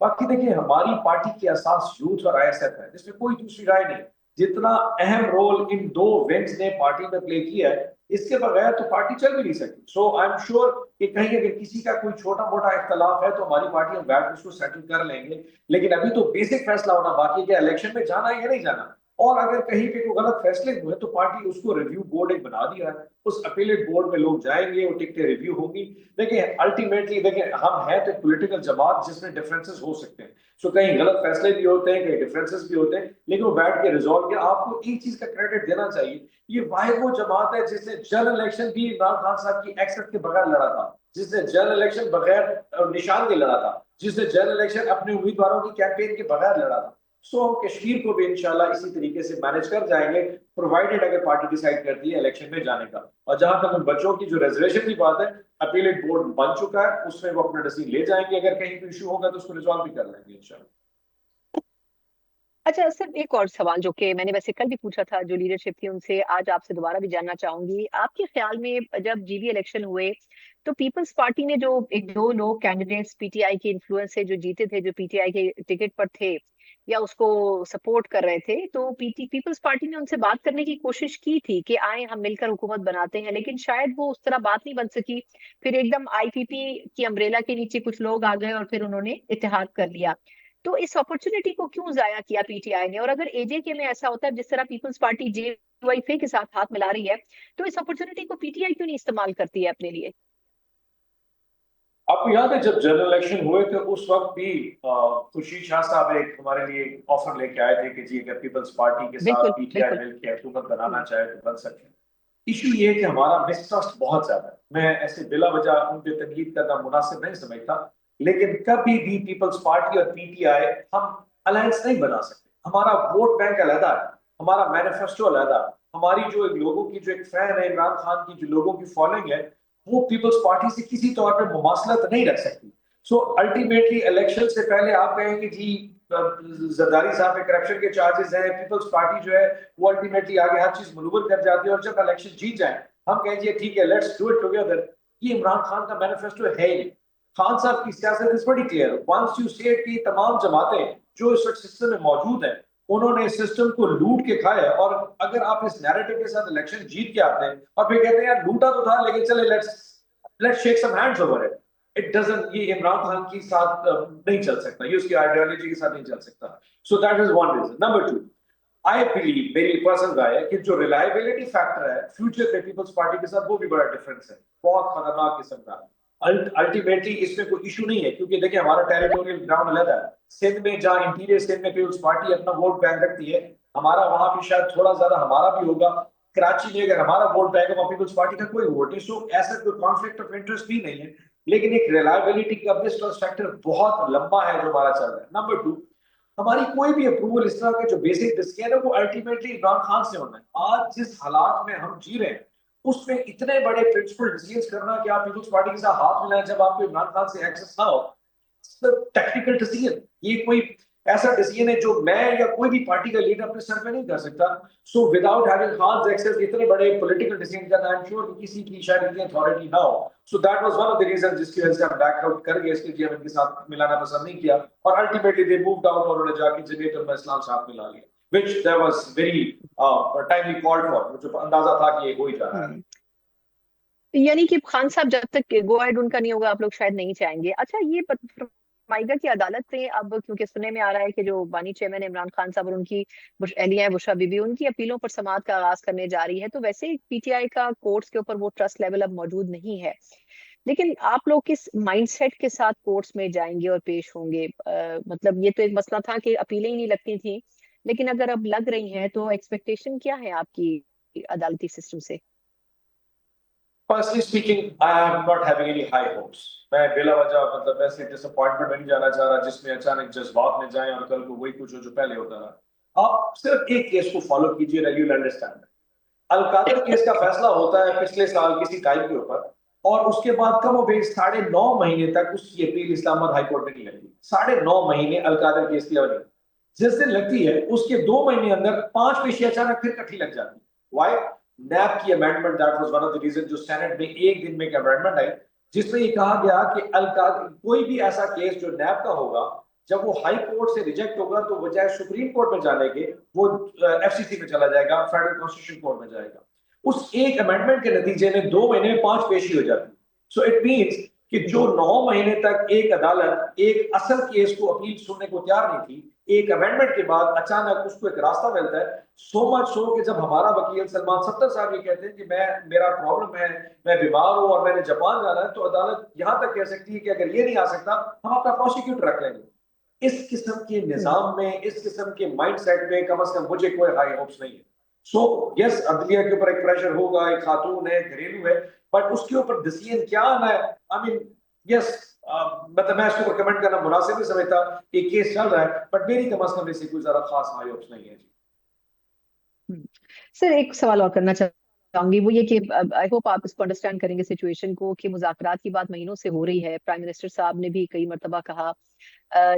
باقی دیکھیں ہماری پارٹی کی اساس یوتھ اور ISF ہے، جس میں کوئی دوسری رائے نہیں. جتنا اہم رول ان دو ونگز نے پارٹی میں پلے کیا ہے، اس کے بغیر تو پارٹی چل بھی نہیں سکتی. سو آئی ایم شیور کہ کہیں اگر کسی کا کوئی چھوٹا موٹا اختلاف ہے تو ہماری پارٹی ہم بیٹھ کے اس کو سیٹل کر لیں گے. لیکن ابھی تو بیسک فیصلہ ہونا باقی ہے کہ الیکشن میں جانا ہے یا نہیں جانا. اور اگر کہیں پہ کوئی غلط فیصلے ہوئے تو پارٹی اس کو ریویو بورڈ ایک بنا دیا ہے، اس اپیلیٹ بورڈ میں لوگ جائیں گے، وہ ٹکٹیں ریویو ہوں گی. دیکھیں الٹیمیٹلی دیکھیں ہم ہیں تو پولیٹیکل جماعت جس میں ڈفرینسز ہو سکتے ہیں، سو کہیں غلط فیصلے بھی ہوتے ہیں، کہیں ڈفرینسز بھی ہوتے ہیں، لیکن وہ بیٹھ کے ریزالو کیا. آپ کو ایک چیز کا کریڈٹ دینا چاہیے، یہ واحد وہ جماعت ہے جس نے جنرل الیکشن بھی عمران خان صاحب کی ایکسپٹ کے بغیر لڑا تھا، جس نے جنرل الیکشن بغیر نشان کے لڑا تھا، جس نے جنرل الیکشن اپنے امیدواروں کی کیمپین کے بغیر لڑا تھا. سو ہم کشمیر کو بھی انشاءاللہ اسی طریقے سے مینج کر جائیں گے، پرووائڈیڈ اگر پارٹی ڈیسائیڈ کرتی ہے الیکشن میں جانے کا. اور جہاں تک ان بچوں کی جو ریزرویشن کی بات ہے، اپیلیٹ بورڈ بن چکا ہے، اس میں وہ اپنا ڈیسیژن لے جائیں گے. اگر کہیں کوئی ایشو ہوگا تو اس کو ریزالو بھی کر لیں گے انشاءاللہ. اچھا سر، ایک اور سوال جو کہ میں نے ویسے کل بھی پوچھا تھا جو لیڈرشپ تھی ان سے، آج آپ سے دوبارہ بھی جاننا چاہوں گی. آپ کے خیال میں جب جی بی الیکشن ہوئے تو پیپلز پارٹی نے جو ایک دو لوگ کینڈیڈیٹس پی ٹی آئی کے انفلوئنس سے جو جیتے تھے، جو پی ٹی آئی کے ٹکٹ پر تھے یا اس کو سپورٹ کر رہے تھے، تو پیپلز پارٹی نے ان سے بات کرنے کی کوشش کی تھی کہ آئیں ہم مل کر حکومت بناتے ہیں، لیکن شاید وہ اس طرح بات نہیں بن سکی. پھر ایک دم آئی پی پی کی امبریلا کے نیچے کچھ لوگ آ گئے اور پھر انہوں نے اتحاد کر لیا. تو اس اپرچونٹی کو کیوں ضائع کیا پی ٹی آئی نے؟ اور اگر اے جے کے میں ایسا ہوتا ہے جس طرح پیپلز پارٹی جے وائی فے کے ساتھ ہاتھ ملا رہی ہے، تو اس اپرچونٹی کو پی ٹی آئی کیوں نہیں استعمال کرتی ہے اپنے لیے؟ آپ کو یاد ہے جب جنرل الیکشن ہوئے تھے اس وقت بھی خورشید شاہ صاحب ایک ہمارے لیے آفر لے کے آئے تھے کہ جی اگر پیپلز پارٹی کے بالکل ساتھ پی ٹی آئی بالکل. مل کے حکومت بنانا چاہے تو بن سکتے ہیں. ایشو یہ ہے کہ ہمارا مسٹرسٹ بہت زیادہ ہے. میں ایسے بلا وجہ ان پہ تنقید کرنا مناسب نہیں سمجھتا، لیکن کبھی بھی پیپلز پارٹی اور پی ٹی آئی ہم الائنس نہیں بنا سکتے. ہمارا ووٹ بینک علیحدہ ہے، ہمارا مینیفیسٹو علیحدہ ہے. ہماری جو لوگوں کی جو ایک فین ہے عمران خان کی، جو لوگوں کی فالوئنگ ہے، وہ پیپلز پارٹی سے کسی طور پہ مماثلت نہیں رکھ سکتی. سو الٹیمیٹلی الیکشن سے پہلے آپ کہیں کہ جی زرداری صاحب پہ کرپشن کے چارجز ہیں، پیپلز پارٹی جو ہے وہ الٹیمیٹلی آگے ہر چیز منور کر جاتی ہے، اور جب الیکشن جیت جائیں ہم کہیں گے ٹھیک ہے لیٹس ڈو اٹ ٹوگیدر. یہ عمران خان کا مینیفیسٹو ہے ہی نہیں. خان صاحب کی سیاست از بڑی کلیئر. ونس یو سی کہ تمام جماعتیں جو اس وقت سسٹم میں موجود ہیں انہوں نے اس سسٹم کو لوٹ کے کھایا. اور اگر آپ اس نیریٹو کے ساتھ الیکشن جیت کے آتے ہیں اور پھر کہتے ہیں یار لوٹا تو تھا لیکن چلے let's shake some hands over it, it doesn't, یہ عمران خان کے ساتھ نہیں چل سکتا، یہ اس کی آئیڈیالوجی کے ساتھ نہیں چل سکتا. So that is one reason. Number two, I believe, میری پرسنل رائے ہے کہ جو ریلائبلٹی فیکٹر ہے فیوچر پہ پیپلز پارٹی کے ساتھ وہ بھی بڑا ڈفرنس ہے، بہت خطرناک قسم کا. الٹیمیٹلی اس میں کوئی ایشو نہیں ہے کیونکہ دیکھیں ہمارا ٹیریٹوریل گراؤنڈ علیحدہ ہے. سندھ میں جہاں انٹیریئر سندھ میں پیپلز پارٹی اپنا ووٹ بینک رکھتی ہے، ہمارا وہاں بھی شاید تھوڑا زیادہ ہمارا بھی ہوگا. کراچی میں اگر ہمارا ووٹ بینک ہے وہاں پیپلز پارٹی کا کوئی ووٹ نہیں. سو ایسا کوئی کانفلکٹ آف انٹرسٹ بھی نہیں ہے، لیکن ایک ریلائبلٹی کا مسٹرسٹ فیکٹر بہت لمبا ہے جو ہمارا چل رہا ہے. نمبر ٹو، ہماری کوئی بھی اپروول اس طرح کے جو بیسک ڈسیزن ہے وہ الٹیمیٹلی عمران خان سے ہونا ہے. آج جس حالات میں ہم جی رہے ہیں اس میں اتنے بڑے پرنسپل ڈیسیژنز کرنا کہ آپ پیپلز پارٹی کے ساتھ ہاتھ ملائیں جب آپ کو عمران خان سے ایکسس نہ ہو، ٹیکنیکل ڈیسیژن، یہ کوئی ایسا ڈیسیژن ہے جو میں یا کوئی بھی پارٹی کا لیڈر اپنے سر پہ نہیں کر سکتا. سو وداؤٹ ہیونگ خانز ایکسس اتنے بڑے پولیٹیکل ڈیسیژن کرنا، آئی ایم شیور کہ کسی کی شاید اتنی اتھارٹی نہ ہو. So that was one of the reason جس کی وجہ سے ہم بیک آؤٹ کر گئے، اس لیے ہم ان کے ساتھ ملانا پسند نہیں کیا. اور الٹیمیٹلی دے مووڈ آؤٹ اور انہوں نے جا کے جمعیت علماء اسلام ساتھ ملا لیا، which there was very timely called for، مجھے اندازہ تھا کہ یہ ہو ہی جا رہا ہے. یعنی کہ خان صاحب جب تک گو ایڈ ان کا نہیں ہوگا آپ لوگ شاید نہیں چاہیں گے. اچھا یہ فرمائے گا کہ عدالت نے اب، کیونکہ سننے میں آ رہا ہے کہ جو بانی چیئرمین عمران خان صاحب اور ان کی اہلیہ بشرا بی بی ان کی اپیلوں پر سماعت کا آغاز کرنے جا رہی ہے، تو ویسے پی ٹی آئی کا کورٹس کے اوپر وہ ٹرسٹ لیول اب موجود نہیں ہے، لیکن آپ لوگ کس مائنڈ سیٹ کے ساتھ کورٹس میں جائیں گے اور پیش ہوں گے؟ مطلب یہ تو ایک مسئلہ تھا کہ اپیلیں ہی نہیں لگتی تھیں، لیکن اگر اب لگ رہی ہیں تو ایکسپیکٹیشن کیا ہے آپ کی عدالتی سسٹم سے؟ Personally speaking, I am not having any high hopes. میں بلا وجہ مطلب ایسے ڈس اپوائنٹمنٹ میں نہیں جانا چاہ رہا جس میں اچانک جذبات میں جائیں اور کل کو وہی کچھ ہو جو پہلے ہوتا رہا. آپ صرف ایک کیس کو فالو کیجیے، ریگولر انڈرسٹینڈ. القادر کیس کا فیصلہ ہوتا ہے پچھلے سال کسی ٹائم کے اوپر، اور اس کے بعد کم و بیش 9.5 مہینے تک اس کی اپیل اسلام آباد ہائی کورٹ میں نہیں لگتی. 9.5 مہینے القادر کیس کی وجہ جس دن لگتی ہے اس کے 2 مہینے اندر 5 پیشیاں اچانک پھر کٹھی لگ جاتی. وائی؟ نیب کی amendment, that was one of the reason جو سینٹ میں ایک دن میں ایک امینڈمنٹ ہے جس میں یہ کہا گیا کہ القادر کوئی بھی ایسا کیس جو نیب کا ہوگا جب وہ ہائی کورٹ سے ریجیکٹ ہوگا تو بجائے سپریم کورٹ میں جانے کے وہ ایف سی سی میں چلا جائے گا, فیڈرل کانسٹیٹیوشن کورٹ میں جائے گا. اس ایک امینڈمنٹ کے نتیجے میں 2 مہینے میں 5 پیشی ہو جاتی. سو اٹ مینس کہ جو 9 مہینے تک ایک عدالت ایک اصل کیس کو اپیل سننے کو تیار نہیں تھی, ایک امینڈمنٹ کے بعد اچانک اس کو ایک راستہ ملتا ہے. سو مچ سو کہ جب ہمارا وکیل سلمان ستر صاحب یہ کہتے ہیں کہ میرا پرابلم ہے, میں بیمار ہوں اور میں نے جاپان جانا ہے, تو عدالت یہاں تک کہہ سکتی ہے کہ اگر یہ نہیں آ سکتا ہم اپنا پروسیکیوٹر رکھ لیں گے. اس قسم کے نظام میں, اس قسم کے مائنڈ سیٹ میں کم از کم مجھے کوئی ہائی ہوپس نہیں ہے. سو یس, عدلیہ کے اوپر ایک پریشر ہوگا, ایک خاتون ہے, گھریلو ہے, بٹ اس کے اوپر ڈیسیژن کیا آنا ہے, آئی مین یس, مطلب میں اس کے اوپر کمنٹ کرنا مناسب نہیں سمجھتا کہ کیس چل رہا ہے, بٹ میری کم از کم اس سے کوئی زیادہ خاص ہائی ہوپس نہیں ہے. سر ایک سوال اور کرنا چاہوں گی, وہ یہ کہ آئی ہوپ آپ اس کو انڈرسٹینڈ کریں گے سچویشن کو, کہ مذاکرات کی بات مہینوں سے ہو رہی ہے, پرائم منسٹر صاحب نے بھی کئی مرتبہ کہا,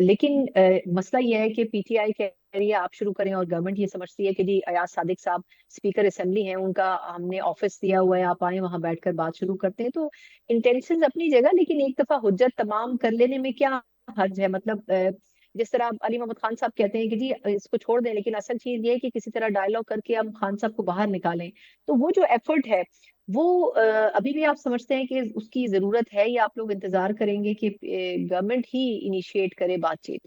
لیکن مسئلہ یہ ہے کہ پی ٹی آئی کہہ رہی ہے آپ شروع کریں, اور گورنمنٹ یہ سمجھتی ہے کہ جی ایاز صادق صاحب اسپیکر اسمبلی ہیں, ان کا ہم نے آفس دیا ہوا ہے, آپ آئیں وہاں بیٹھ کر بات شروع کرتے ہیں. تو انٹینشنز اپنی جگہ, لیکن ایک دفعہ حجت تمام کر لینے میں کیا حرج ہے؟ مطلب جس طرح علی محمد خان صاحب کہتے ہیں کہ جی اس کو چھوڑ دیں, لیکن اصل چیز یہ ہے کہ کسی طرح ڈائلاگ کر کے ہم خان صاحب کو باہر نکالیں. تو وہ جو ایفرٹ ہے وہ ابھی بھی آپ سمجھتے ہیں کہ اس کی ضرورت ہے, یا آپ لوگ انتظار کریں گے کہ گورنمنٹ ہی انیشیٹ کرے بات چیت؟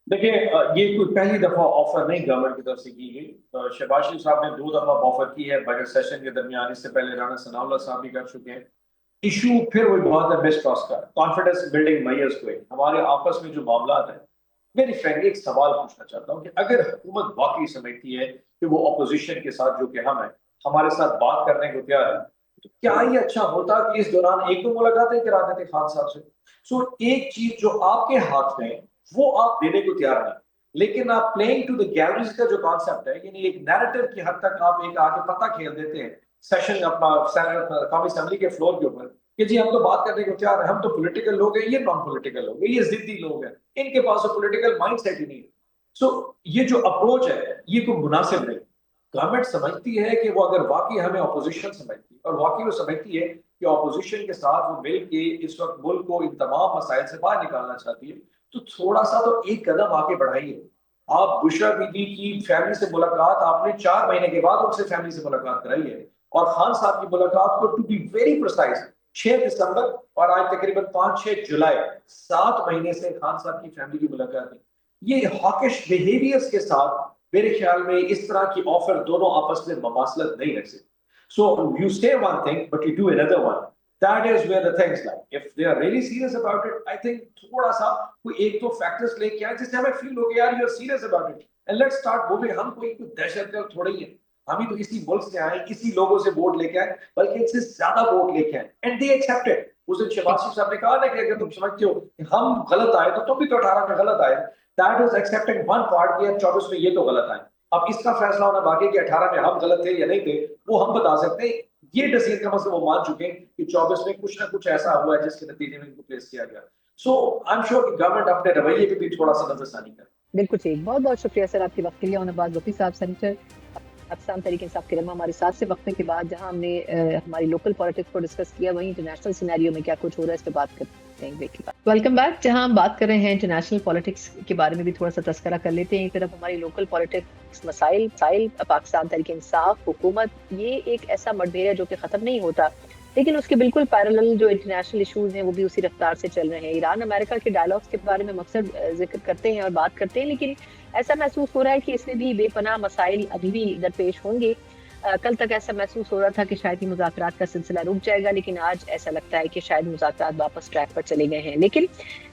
دیکھیں, یہ کوئی پہلی دفعہ آفر نہیں گورنمنٹ کی طرف سے کی گئی. شہباز شریف صاحب نے 2 دفعہ آفر کی ہے بجٹ سیشن کے درمیان, اس سے پہلے رانا ثناء اللہ صاحب بھی کر چکے ہیں. ایشو پھر وہی بات ہے بیسٹ ٹرسٹ کا, کانفیڈنس بلڈنگ میئرز کو, ہمارے آپس میں جو معاملات ہیں. میری فرینڈلی ایک سوال پوچھنا چاہتا ہوں کہ اگر حکومت واقعی سمجھتی ہے کہ وہ اپوزیشن کے ساتھ جو کہ ہم ہیں ہمارے ساتھ بات کرنے کو تیار ہے, تو کیا یہ اچھا ہوتا کہ اس دوران ایک دو ملاقاتیں کرا دیتے خان صاحب سے. سو ایک چیز جو آپ کے ہاتھ میں وہ آپ دینے کو تیار نہیں, لیکن آپ پلینگ ٹو دی گیلریز کا جو کانسیپٹ ہے, یعنی ایک نیریٹو کی حد تک آپ ایک آگے پتہ کھیل دیتے ہیں سیشن اپنا قومی اسمبلی کے فلور کے اوپر کہ جی ہم تو بات کرنے کو تیار ہیں, ہم تو پولیٹیکل لوگ ہیں, یہ نان پولیٹیکل لوگ ہیں, یہ ضدی لوگ ہیں, ان کے پاس پولیٹیکل مائنڈ سیٹ ہی نہیں ہے. سو یہ جو اپروچ ہے یہ کوئی مناسب نہیں. گورنمنٹ سمجھتی ہے کہ وہ اگر واقعی ہمیں اپوزیشن سمجھتی ہے, اور واقعی وہ سمجھتی ہے کہ اپوزیشن کے ساتھ وہ مل کے اس وقت ملک کو ان تمام مسائل سے باہر نکالنا چاہتی ہے, تو تھوڑا سا تو ایک قدم آگے بڑھائیے. آپ بشرا بی بی کی فیملی سے ملاقات آپ نے 4 مہینے کے بعد ان سے فیملی سے ملاقات کرائی ہے, اور خان صاحب کی ملاقات کو ٹو بی ویری پرسائز 6 دسمبر اور آج تقریباً 5-6 جولائی 7 مہینے سے خان صاحب کی فیملی کی ملاقات ہے. یہ ہاکش بیہیویئرز کے ساتھ میرے خیال میں اس طرح کی آفر دونوں آپس میں مماثلت نہیں رکھ سکتے. So you say one thing but you do another one. That is where the things lie. If they are really serious about it, I think تھوڑا سا کوئی ایک دو فیکٹرز لے کے آئے جس سے ہمیں فیل ہو گیا یار you are serious about it. And let's start moving. ہم کوئی دہشت گرد تھوڑے ہی ہیں, ہم ہی تو اسی ملک سے آئے, اسی لوگوں سے ووٹ لے کے آئے, بلکہ ان سے زیادہ ووٹ لے کے آئے. And they accepted. اس دن شہباز شریف صاحب نے کہا نا کہ اگر تم سمجھتے ہو کہ ہم غلط آئے تو تم بھی تو 18 میں غلط آئے. That was accepting one part کہ 24 میں یہ تو غلط آئے. اب اس کا فیصلہ ہونا باقی کہ 18 میں ہم غلط تھے یا نہیں تھے وہ ہم بتا سکتے ہیں. یہ ڈیسیژن کا مسئلہ وہ مان چکے ہیں کہ 24 میں کچھ نہ کچھ ایسا ہوا ہے جس کے نتیجے میں ان کو پلیس کیا گیا. سو آئی ایم شیور کہ گورنمنٹ اپنے رویے پہ بھی تھوڑا سا نظر ثانی کرے. بالکل ٹھیک, بہت بہت شکریہ سر آپ کے وقت کے لیے. آنباز وفی صاحب, سینیٹر اقسام تحریک انصاف کے رہنما, ہمارے ساتھ سے وقفے کے بعد جہاں ہم نے ہماری لوکل پالیٹکس کو ڈسکس کیا, وہیں انٹرنیشنل سینیریو میں کیا کچھ ہو رہا ہے اس پہ بات کرتے ہیں بریک کے بعد. Welcome back. جہاں ہم بات کر رہے ہیں انٹرنیشنل پالیٹکس کے بارے میں بھی تھوڑا سا تذکرہ کر لیتے ہیں. ایک طرف ہماری لوکل پالیٹکس مسائل, پاکستان تحریک انصاف, حکومت, یہ ایک ایسا مڈبھیڑ ہے جو کہ ختم نہیں ہوتا, لیکن اس کے بالکل پیرالل جو انٹرنیشنل ایشوز ہیں وہ بھی اسی رفتار سے چل رہے ہیں. ایران امریکہ کے ڈائلاگس کے بارے میں مقصد ذکر کرتے ہیں اور بات کرتے ہیں, لیکن ایسا محسوس ہو رہا ہے کہ اس میں بھی بے پناہ مسائل ابھی بھی درپیش ہوں گے. کل تک ایسا محسوس ہو رہا تھا کہ شاید ہی مذاکرات کا سلسلہ رک جائے گا, لیکن آج ایسا لگتا ہے کہ شاید مذاکرات واپس ٹریک پر چلے گئے ہیں. لیکن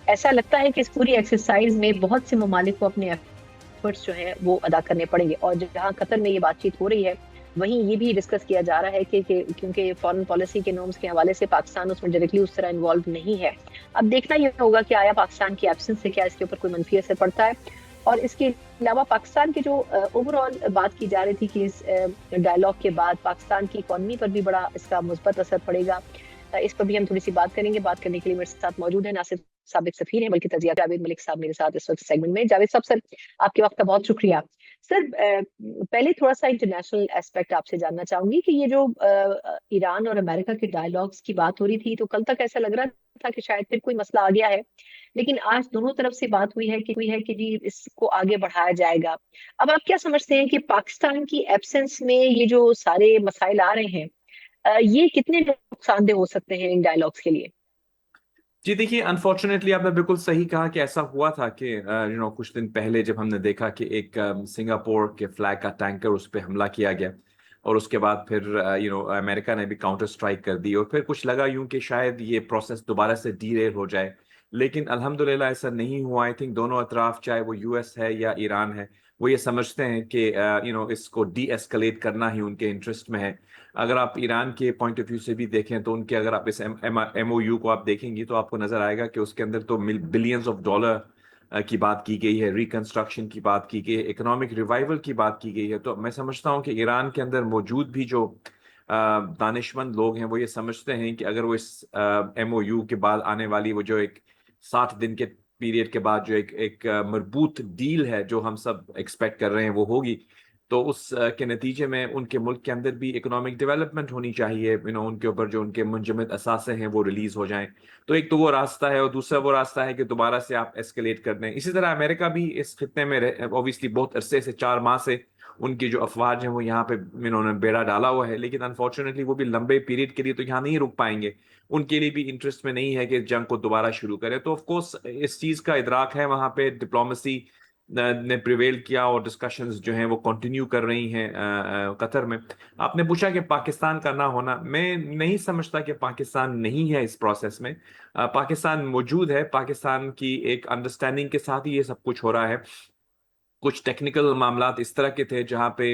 ایسا لگتا ہے کہ اس پوری ایکسرسائز میں بہت سے ممالک کو اپنے ایفرٹس جو ہیں وہ ادا کرنے پڑیں گے. اور جہاں قطر میں یہ بات چیت ہو رہی ہے وہیں یہ بھی ڈسکس کیا جا رہا ہے کہ کیونکہ فارن پالیسی کے نارمز کے حوالے سے پاکستان اس میں ڈائریکٹلی اس طرح انوالو نہیں ہے. اب دیکھنا یہ ہوگا کہ آیا پاکستان کی ایبسنس سے کیا اس کے اوپر کوئی منفی اثر پڑتا ہے, اور اس کے علاوہ پاکستان کی جو اوور آل بات کی جا رہی تھی کہ اس ڈائلاگ کے بعد پاکستان کی اکانومی پر بھی بڑا اس کا مثبت اثر پڑے گا. اس پر بھی ہم تھوڑی سی بات کریں گے. بات کرنے کے لیے میرے ساتھ موجود ہیں نہ صرف سابق سفیر ہیں بلکہ تجزیہ جاوید ملک صاحب میرے ساتھ اس وقت سیگمنٹ میں. جاوید صاحب, سر آپ کے وقت کا بہت شکریہ. سر پہلے تھوڑا سا انٹرنیشنل ایسپیکٹ آپ سے جاننا چاہوں گی کہ یہ جو ایران اور امریکہ کے ڈائیلاگس کی بات ہو رہی تھی تو کل تک ایسا لگ رہا تھا کہ شاید پھر کوئی مسئلہ آ گیا ہے، لیکن آج دونوں طرف سے بات ہوئی ہے کہ جی اس کو آگے بڑھایا جائے گا۔ اب آپ کیا سمجھتے ہیں کہ پاکستان کی ایبسنس میں یہ جو سارے مسائل آ رہے ہیں یہ کتنے نقصان دہ ہو سکتے ہیں ان ڈائیلاگس کے لیے؟ جی دیکھیے، انفارچونیٹلی آپ نے بالکل صحیح کہا کہ ایسا ہوا تھا کہ کچھ دن پہلے جب ہم نے دیکھا کہ ایک سنگاپور کے فلیگ کا ٹینکر اس پہ حملہ کیا گیا، اور اس کے بعد پھر امریکہ نے بھی کاؤنٹر سٹرائک کر دی، اور پھر کچھ لگا یوں کہ شاید یہ پروسیس دوبارہ سے ڈی ریل ہو جائے، لیکن الحمدللہ ایسا نہیں ہوا۔ آئی تھنک دونوں اطراف، چاہے وہ یو ایس ہے یا ایران ہے، وہ یہ سمجھتے ہیں کہ اس کو ڈی ایسکلیٹ کرنا ہی ان کے انٹرسٹ میں ہے۔ اگر آپ ایران کے پوائنٹ آف ویو سے بھی دیکھیں تو ان کے، اگر آپ اس ایم او یو کو آپ دیکھیں گی تو آپ کو نظر آئے گا کہ اس کے اندر تو بلینز آف ڈالر کی بات کی گئی ہے، ریکنسٹرکشن کی بات کی گئی ہے، اکنامک ریوائول کی بات کی گئی ہے۔ تو میں سمجھتا ہوں کہ ایران کے اندر موجود بھی جو دانشمند لوگ ہیں وہ یہ سمجھتے ہیں کہ اگر وہ اس ایم او یو کے بعد آنے والی وہ جو ایک 60 دن کے پیریڈ کے بعد جو ایک مربوط ڈیل ہے جو ہم سب ایکسپیکٹ کر رہے ہیں وہ ہوگی، تو اس کے نتیجے میں ان کے ملک کے اندر بھی اکنامک ڈیولپمنٹ ہونی چاہیے، ان کے اوپر جو ان کے منجمد اثاثے ہیں وہ ریلیز ہو جائیں۔ تو ایک تو وہ راستہ ہے، اور دوسرا وہ راستہ ہے کہ دوبارہ سے آپ ایسکلیٹ کر دیں۔ اسی طرح امریکہ بھی اس خطے میں اوبیسلی بہت عرصے سے، 4 ماہ سے ان کی جو افواج ہیں وہ یہاں پہ انہوں نے بیڑا ڈالا ہوا ہے، لیکن انفارچونیٹلی وہ بھی لمبے پیریڈ کے لیے تو یہاں نہیں رک پائیں گے۔ ان کے لیے بھی انٹرسٹ میں نہیں ہے کہ جنگ کو دوبارہ شروع کرے، تو آف کورس اس چیز کا ادراک ہے وہاں پہ، ڈپلومسی نے پریویل کیا، اور ڈسکشنز جو ہیں وہ کنٹینیو کر رہی ہیں قطر میں۔ آپ نے پوچھا کہ پاکستان کا نہ ہونا، میں نہیں سمجھتا کہ پاکستان نہیں ہے اس پروسیس میں۔ پاکستان موجود ہے، پاکستان کی ایک انڈرسٹینڈنگ کے ساتھ ہی یہ سب کچھ ہو رہا ہے۔ کچھ ٹیکنیکل معاملات اس طرح کے تھے جہاں پہ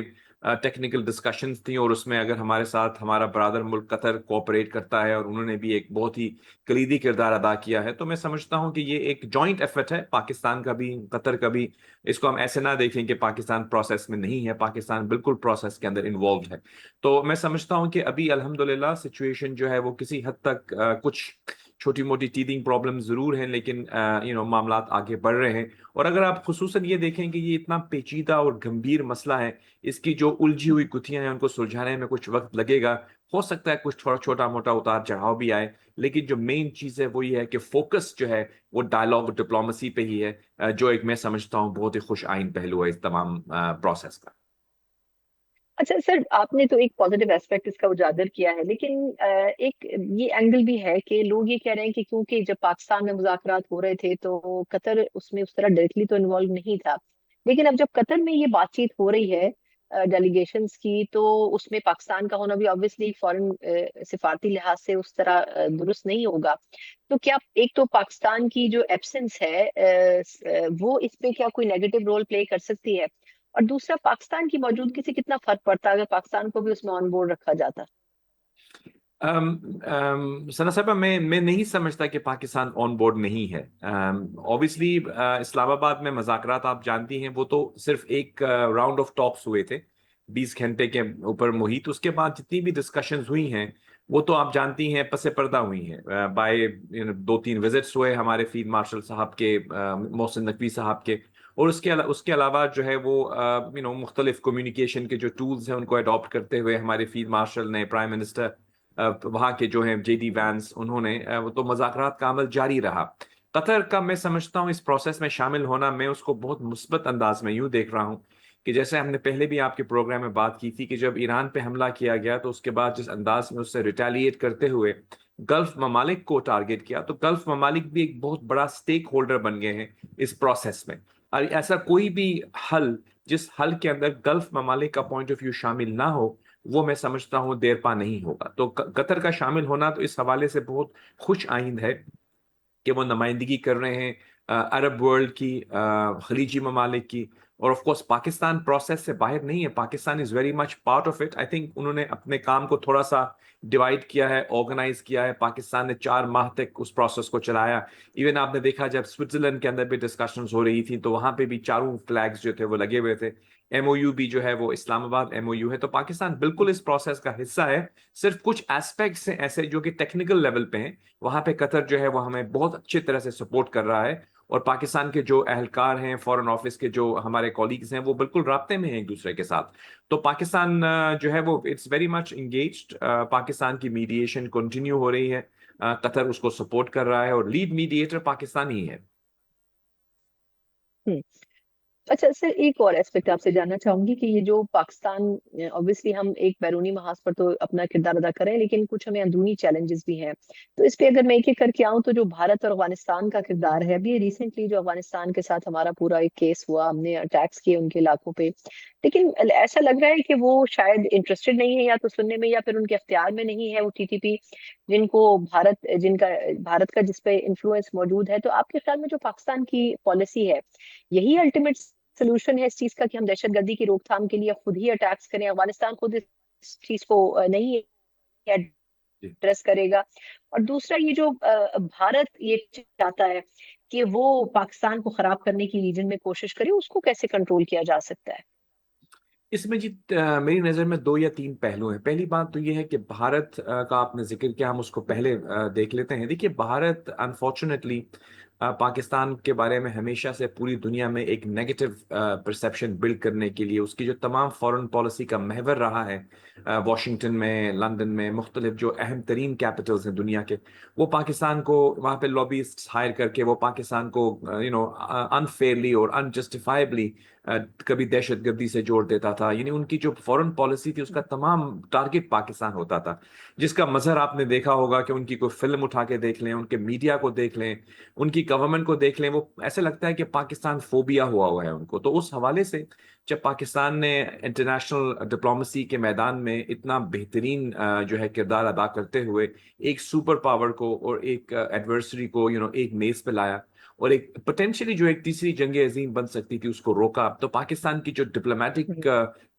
ٹیکنیکل ڈسکشنز تھیں، اور اس میں اگر ہمارے ساتھ ہمارا برادر ملک قطر کوآپریٹ کرتا ہے، اور انہوں نے بھی ایک بہت ہی کلیدی کردار ادا کیا ہے، تو میں سمجھتا ہوں کہ یہ ایک جوائنٹ ایفرٹ ہے، پاکستان کا بھی قطر کا بھی۔ اس کو ہم ایسے نہ دیکھیں کہ پاکستان پروسیس میں نہیں ہے، پاکستان بالکل پروسیس کے اندر انوالوڈ ہے۔ تو میں سمجھتا ہوں کہ ابھی الحمدللہ سچویشن جو ہے وہ کسی حد تک کچھ چھوٹی موٹی ٹیدنگ پرابلم ضرور ہیں، لیکن معاملات آگے بڑھ رہے ہیں۔ اور اگر آپ خصوصاً یہ دیکھیں کہ یہ اتنا پیچیدہ اور گمبھیر مسئلہ ہے، اس کی جو الجھی ہوئی گتھیاں ہیں ان کو سلجھانے میں کچھ وقت لگے گا، ہو سکتا ہے کچھ تھوڑا چھوٹا موٹا اتار چڑھاؤ بھی آئے، لیکن جو مین چیز ہے وہ یہ ہے کہ فوکس جو ہے وہ ڈائلاگ ڈپلومسی پہ ہی ہے، جو ایک میں سمجھتا ہوں بہت ہی خوش آئند پہلو ہے اس تمام پروسیس کا۔ اچھا سر، آپ نے تو ایک پازیٹیو ایسپیکٹ اس کا اجاگر کیا ہے، لیکن ایک یہ اینگل بھی ہے کہ لوگ یہ کہہ رہے ہیں کہ کیونکہ جب پاکستان میں مذاکرات ہو رہے تھے تو قطر اس میں اس طرح ڈائریکٹلی تو انوالو نہیں تھا، لیکن اب جب قطر میں یہ بات چیت ہو رہی ہے ڈیلیگیشنز کی، تو اس میں پاکستان کا ہونا بھی آبویسلی فورن سفارتی لحاظ سے اس طرح درست نہیں ہوگا۔ تو کیا ایک تو پاکستان کی جو ایبسنس ہے وہ اس میں کیا کوئی نیگیٹو رول پلے کر سکتی ہے؟ اور دوسرا، پاکستان کی موجودگی سے کتنا فرق پڑتا اگر پاکستان کو بھی اس میں آن بورڈ رکھا جاتا؟ ثنا صاحبہ، میں نہیں سمجھتا کہ پاکستان آن بورڈ نہیں ہے۔ اوبیسلی اسلام آباد میں مذاکرات آپ جانتی ہیں وہ تو صرف ایک راؤنڈ آف ٹاکس ہوئے تھے 20 گھنٹے کے اوپر محیط، اس کے بعد جتنی بھی ڈسکشنز ہوئی ہیں وہ تو آپ جانتی ہیں پس پردہ ہوئی ہیں، بائی 2-3 وزٹس ہوئے ہمارے فیلڈ مارشل صاحب کے، محسن نقوی صاحب کے، اور اس کے علاوہ جو ہے وہ مختلف کمیونیکیشن کے جو ٹولز ہیں ان کو اڈاپٹ کرتے ہوئے ہمارے فیلڈ مارشل نے، پرائم منسٹر وہاں کے جو ہیں جے ڈی وینس، انہوں نے وہ تو مذاکرات کا عمل جاری رہا۔ قطر کا میں سمجھتا ہوں اس پروسیس میں شامل ہونا، میں اس کو بہت مثبت انداز میں یوں دیکھ رہا ہوں کہ جیسے ہم نے پہلے بھی آپ کے پروگرام میں بات کی تھی کہ جب ایران پہ حملہ کیا گیا تو اس کے بعد جس انداز میں اس سے ریٹیلیٹ کرتے ہوئے گلف ممالک کو ٹارگٹ کیا، تو گلف ممالک بھی ایک بہت بڑا سٹیک ہولڈر بن گئے ہیں اس پروسیس میں۔ اور ایسا کوئی بھی حل جس حل کے اندر گلف ممالک کا پوائنٹ آف ویو شامل نہ ہو، وہ میں سمجھتا ہوں دیر پا نہیں ہوگا۔ تو قطر کا شامل ہونا تو اس حوالے سے بہت خوش آئند ہے کہ وہ نمائندگی کر رہے ہیں عرب ورلڈ کی، خلیجی ممالک کی، اور آف کورس پاکستان پروسیس سے باہر نہیں ہے، Pakistan is very much part of it. I think انہوں نے اپنے کام کو تھوڑا سا ڈیوائڈ کیا ہے، آرگنائز کیا ہے۔ پاکستان نے 4 ماہ تک اس پروسیس کو چلایا۔ ایون آپ نے دیکھا جب سوئٹزرلینڈ کے اندر بھی ڈسکشنز ہو رہی تھی تو وہاں پہ بھی چاروں فلیگز جو تھے وہ لگے ہوئے تھے۔ ایم او یو بھی جو ہے وہ اسلام آباد ایم او یو ہے، تو پاکستان بالکل اس پروسیس کا حصہ ہے۔ صرف کچھ ایسپیکٹس ہیں ایسے جو کہ ٹیکنیکل لیول پہ ہیں، وہاں پہ قطر جو ہے وہ ہمیں بہت اچھی طرح سے سپورٹ کر رہا ہے، اور پاکستان کے جو اہلکار ہیں، فورن آفس کے جو ہمارے کولیگز ہیں، وہ بالکل رابطے میں ہیں ایک دوسرے کے ساتھ. تو پاکستان جو ہے وہ it's very much engaged. Pakistan کی میڈیشن کنٹینیو ہو رہی ہے. قطر اس کو سپورٹ کر رہا ہے اور لیڈ میڈیٹر پاکستان ہی ہے. ہوں. اچھا سر، ایک اور ایسپیکٹ آپ سے جاننا چاہوں گی کہ یہ جو پاکستان، obviously ہم ایک بیرونی محاذ پر تو اپنا کردار ادا کریں، لیکن کچھ ہمیں اندرونی چیلنجز بھی ہیں. تو اس پہ اگر میں ایک ایک کر کے آؤں تو جو بھارت اور افغانستان کا کردار ہے، ابھی ریسنٹلی جو افغانستان کے ساتھ ہمارا پورا ایک کیس ہوا، ہم نے اٹیکس کیے ان کے علاقوں پہ، لیکن ایسا لگ رہا ہے کہ وہ شاید انٹرسٹڈ نہیں ہے یا تو سننے میں، یا پھر ان کے اختیار میں نہیں ہے وہ TTP، جن کو بھارت کا جس پہ انفلوئنس موجود ہے. تو آپ کے خیال میں جو پاکستان کی پالیسی ہے، یہی الٹیمیٹ سولوشن ہے اس چیز کا کہ ہم دہشت گردی کی روک تھام کے لیے خود ہی اٹیکس کریں؟ افغانستان خود اس چیز کو نہیں جی ایڈریس کرے گا؟ اور دوسرا، یہ جو بھارت یہ چاہتا ہے کہ وہ پاکستان کو خراب کرنے کی ریجن میں کوشش کرے، اس کو کیسے کنٹرول کیا جا سکتا ہے؟ اس میں جی میری نظر میں 2 یا 3 پہلو ہیں. پہلی بات تو یہ ہے کہ بھارت کا آپ نے ذکر کیا، ہم اس کو پہلے دیکھ لیتے ہیں. دیکھیے، بھارت انفارچونیٹلی پاکستان کے بارے میں ہمیشہ سے پوری دنیا میں ایک نیگیٹو پرسیپشن بلڈ کرنے کے لیے اس کی جو تمام فورن پالیسی کا محور رہا ہے، واشنگٹن میں، لندن میں، مختلف جو اہم ترین کیپٹلز ہیں دنیا کے، وہ پاکستان کو وہاں پہ لابیسٹ ہائر کر کے وہ پاکستان کو انفیئرلی اور انجسٹیفائبلی کبھی دہشت گردی سے جوڑ دیتا تھا. یعنی ان کی جو فورن پالیسی تھی اس کا تمام ٹارگٹ پاکستان ہوتا تھا، جس کا مظہر آپ نے دیکھا ہوگا کہ ان کی کوئی فلم اٹھا کے دیکھ لیں، ان کے میڈیا کو دیکھ لیں، ان کی گورنمنٹ کو دیکھ لیں، وہ ایسے لگتا ہے کہ پاکستان فوبیا ہوا ہے ان کو. تو اس حوالے سے جب پاکستان نے انٹرنیشنل ڈپلومیسی کے میدان میں اتنا بہترین جو ہے کردار ادا کرتے ہوئے ایک سپر پاور کو اور ایک ایڈورسری کو ایک میز پہ لایا اور ایک پوٹینشلی جو ایک تیسری جنگ عظیم بن سکتی تھی اس کو روکا، تو پاکستان کی جو ڈپلومیٹک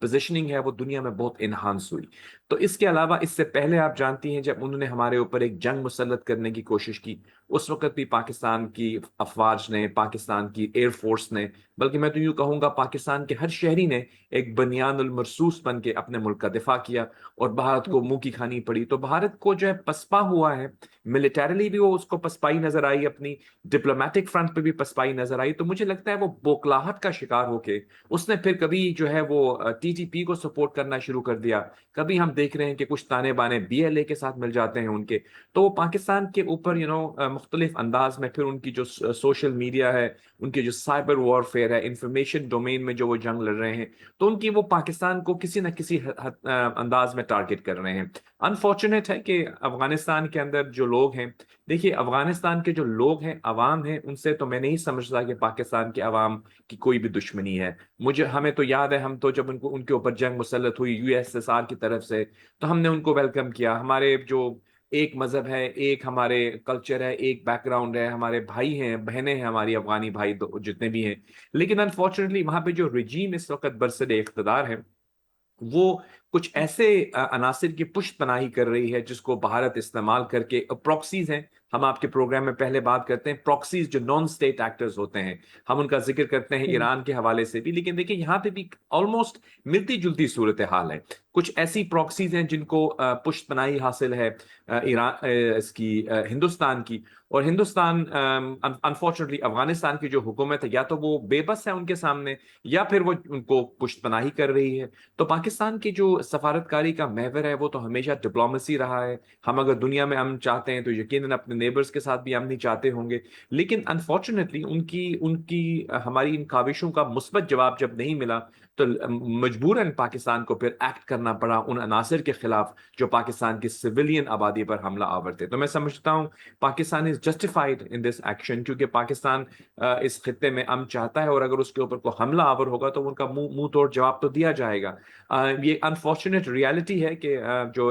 پوزیشننگ ہے وہ دنیا میں بہت انہانس ہوئی. تو اس کے علاوہ اس سے پہلے آپ جانتی ہیں جب انہوں نے ہمارے اوپر ایک جنگ مسلط کرنے کی کوشش کی، اس وقت بھی پاکستان کی افواج نے، پاکستان کی ایئر فورس نے، بلکہ میں تو یوں کہوں گا پاکستان کے ہر شہری نے ایک بنیان المرصوص بن کے اپنے ملک کا دفاع کیا اور بھارت کو منہ کی کھانی پڑی. تو بھارت کو جو ہے پسپا ہوا ہے، ملٹریلی بھی وہ اس کو پسپائی نظر آئی، اپنی ڈپلومیٹک فرنٹ پہ بھی پسپائی نظر آئی. تو مجھے لگتا ہے وہ بوکلاہٹ کا شکار ہو کے اس نے پھر کبھی جو ہے وہ TTP کو سپورٹ کرنا شروع کر دیا، کبھی ہم دیکھ رہے ہیں کہ کچھ تانے بانے BLA کے ساتھ مل جاتے ہیں ان کے. تو وہ پاکستان کے اوپر مختلف انداز میں پھر ان کی جو سوشل میڈیا ہے، ان کی جو سائبر وارفیئر ہے، انفارمیشن ڈومین میں جو وہ جنگ لڑ رہے ہیں، تو ان کی وہ پاکستان کو کسی نہ کسی انداز میں ٹارگٹ کر رہے ہیں. انفارچونیٹ ہے کہ افغانستان کے اندر جو لوگ ہیں، دیکھیے افغانستان کے جو لوگ ہیں، عوام ہیں، ان سے تو میں نہیں سمجھتا کہ پاکستان کے عوام کی کوئی بھی دشمنی ہے. ہمیں تو یاد ہے، ہم تو جب ان کے اوپر جنگ مسلط ہوئی USSR کی طرف سے، تو ہم نے ان کو ویلکم کیا. ہمارے جو ایک مذہب ہے، ایک ہمارے کلچر ہے، ایک بیک گراؤنڈ ہے، ہمارے بھائی ہیں، بہنیں ہیں، ہماری افغانی بھائی جتنے بھی ہیں. لیکن انفارچونیٹلی وہاں پہ جو رجیم اس وقت برسر اقتدار ہے، وہ کچھ ایسے عناصر کی پشت پناہی کر رہی ہے جس کو بھارت استعمال کر کے پروکسیز ہیں. ہم آپ کے پروگرام میں پہلے بات کرتے ہیں پروکسیز جو نان سٹیٹ ایکٹرز ہوتے ہیں، ہم ان کا ذکر کرتے ہیں ایران کے حوالے سے بھی. لیکن دیکھیں یہاں پہ بھی آلموسٹ ملتی جلتی صورتحال ہے. کچھ ایسی پروکسیز ہیں جن کو پشت پناہی حاصل ہے ایران اس کی ہندوستان کی، اور ہندوستان انفارچونیٹلی افغانستان کی جو حکومت ہے یا تو وہ بے بس ہے ان کے سامنے، یا پھر وہ ان کو پشت پناہی کر رہی ہے. تو پاکستان کی جو سفارتکاری کا محور ہے وہ تو ہمیشہ ڈپلومیسی رہا ہے. ہم اگر دنیا میں امن چاہتے ہیں تو یقیناً اپنے نیبرز کے ساتھ بھی امن ہی چاہتے ہوں گے. لیکن انفارچونیٹلی ان کی ہماری ان کاوشوں کا مثبت جواب جب نہیں ملا تو مجبوراً پاکستان کو پھر ایکٹ کرنا پڑا ان عناصر کے خلاف جو پاکستان کی سویلین آبادی پر حملہ آور تھے. تو میں سمجھتا ہوں Pakistan is justified in this action, کیونکہ پاکستان اس خطے میں امن چاہتا ہے، اور اگر اس کے اوپر کوئی حملہ آور ہوگا تو ان کا منہ توڑ جواب تو دیا جائے گا. یہ انفارچونیٹ ریالٹی ہے کہ جو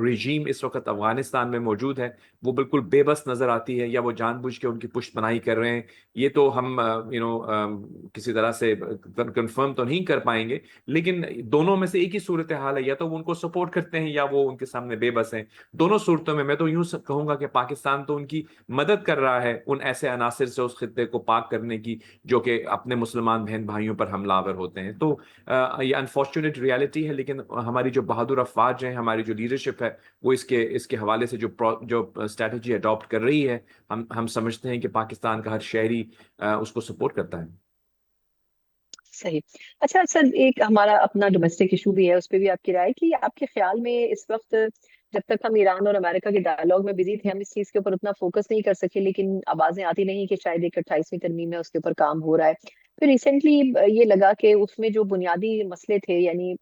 رجیم اس وقت افغانستان میں موجود ہے وہ بالکل بے بس نظر آتی ہے، یا وہ جان بوجھ کے ان کی پشت پناہی کر رہے ہیں. یہ تو ہم کسی طرح سے کنفرم تو نہیں کر پائیں گے، لیکن دونوں میں سے ایک ہی صورت صورتحال ہے یا تو وہ ان کو سپورٹ کرتے ہیں یا وہ ان کے سامنے بے بس ہیں. دونوں صورتوں میں تو یوں کہوں گا کہ پاکستان تو ان کی مدد کر رہا ہے ان ایسے عناصر سے اس خطے کو پاک کرنے کی جو کہ اپنے مسلمان بہن بھائیوں پر حملہ آور ہوتے ہیں. تو یہ انفارچونیٹ ریالٹی ہے، لیکن ہماری جو بہادر افواج ہیں، ہماری جو لیڈرشپ ہے، وہ اس کے حوالے سے جو اسٹریٹجی اڈاپٹ کر رہی ہے، ہم سمجھتے ہیں کہ پاکستان کا ہر شہری اس کو سپورٹ کرتا ہے. صحیح. اچھا سر، ایک ہمارا اپنا ڈومیسٹک ایشو بھی ہے، اس پہ بھی آپ کی رائے کہ آپ کے خیال میں اس وقت جب تک ہم ایران اور امریکہ کے ڈائلاگ میں بزی تھے ہم اس چیز کے اوپر اتنا فوکس نہیں کر سکے، لیکن آوازیں آتی نہیں کہ شاید ایک 28ویں ترمیم ہے اس کے اوپر کام ہو رہا ہے. پھر ریسنٹلی یہ لگا کہ اس میں جو بنیادی مسئلے تھے، یعنی